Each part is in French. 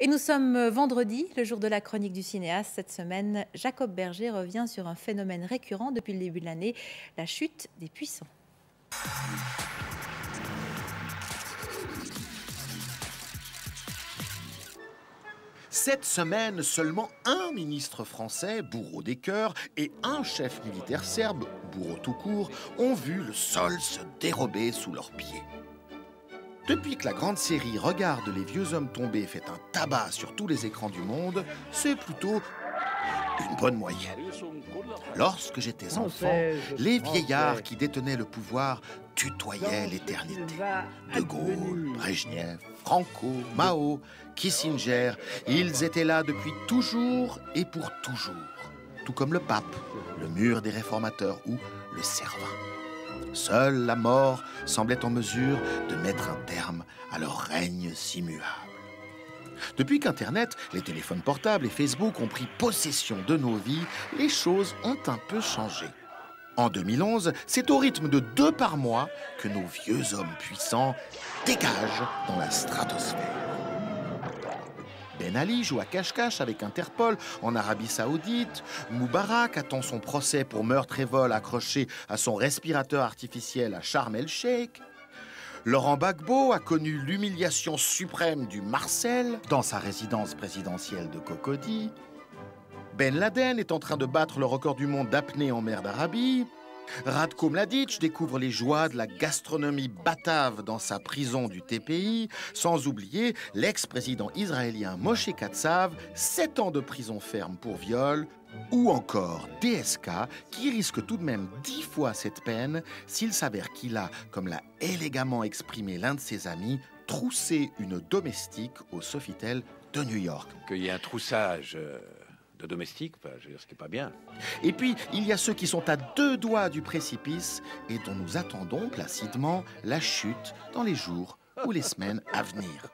Et nous sommes vendredi, le jour de la chronique du cinéaste. Cette semaine, Jacob Berger revient sur un phénomène récurrent depuis le début de l'année, la chute des puissants. Cette semaine, seulement un ministre français, bourreau des cœurs, et un chef militaire serbe, bourreau tout court, ont vu le sol se dérober sous leurs pieds. Depuis que la grande série Regarde les vieux hommes tombés fait un tabac sur tous les écrans du monde, c'est plutôt une bonne moyenne. Lorsque j'étais enfant, les vieillards qui détenaient le pouvoir tutoyaient l'éternité. De Gaulle, Brejnev, Franco, Mao, Kissinger, ils étaient là depuis toujours et pour toujours. Tout comme le pape, le mur des réformateurs ou le Cervin. Seule la mort semblait en mesure de mettre un terme à leur règne si muable. Depuis qu'Internet, les téléphones portables et Facebook ont pris possession de nos vies, les choses ont un peu changé. En 2011, c'est au rythme de 2 par mois que nos vieux hommes puissants dégagent dans la stratosphère. Ben Ali joue à cache-cache avec Interpol en Arabie Saoudite. Moubarak attend son procès pour meurtre et vol accroché à son respirateur artificiel à Sharm el-Sheikh. Laurent Gbagbo a connu l'humiliation suprême du Marcel dans sa résidence présidentielle de Cocody. Ben Laden est en train de battre le record du monde d'apnée en mer d'Arabie. Ratko Mladic découvre les joies de la gastronomie batave dans sa prison du TPI, sans oublier l'ex-président israélien Moshe Katsav, 7 ans de prison ferme pour viol, ou encore DSK, qui risque tout de même 10 fois cette peine s'il s'avère qu'il a, comme l'a élégamment exprimé l'un de ses amis, troussé une domestique au Sofitel de New York. Qu'il y ait un troussage de domestique, je veux dire, ce qui n'est pas bien. Et puis, il y a ceux qui sont à 2 doigts du précipice et dont nous attendons placidement la chute dans les jours ou les semaines à venir.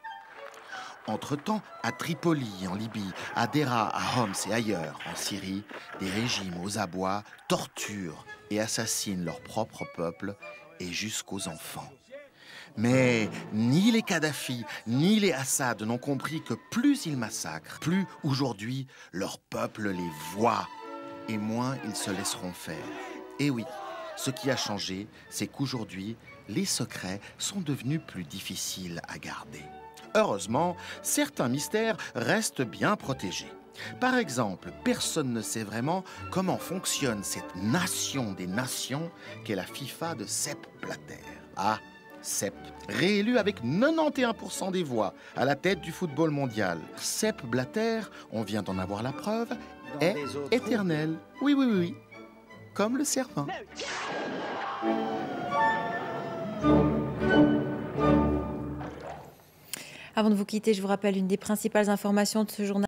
Entre-temps, à Tripoli, en Libye, à Dera, à Homs et ailleurs, en Syrie, des régimes aux abois torturent et assassinent leur propre peuple et jusqu'aux enfants. Mais ni les Kadhafi, ni les Assad n'ont compris que plus ils massacrent, plus aujourd'hui leur peuple les voit, et moins ils se laisseront faire. Et oui, ce qui a changé, c'est qu'aujourd'hui, les secrets sont devenus plus difficiles à garder. Heureusement, certains mystères restent bien protégés. Par exemple, personne ne sait vraiment comment fonctionne cette nation des nations qu'est la FIFA de Sepp Blatter. Ah, Sepp, réélu avec 91% des voix à la tête du football mondial. Sepp Blatter, on vient d'en avoir la preuve, est éternel. Oui, oui, oui, oui. Comme le Cervin. Avant de vous quitter, je vous rappelle une des principales informations de ce journal.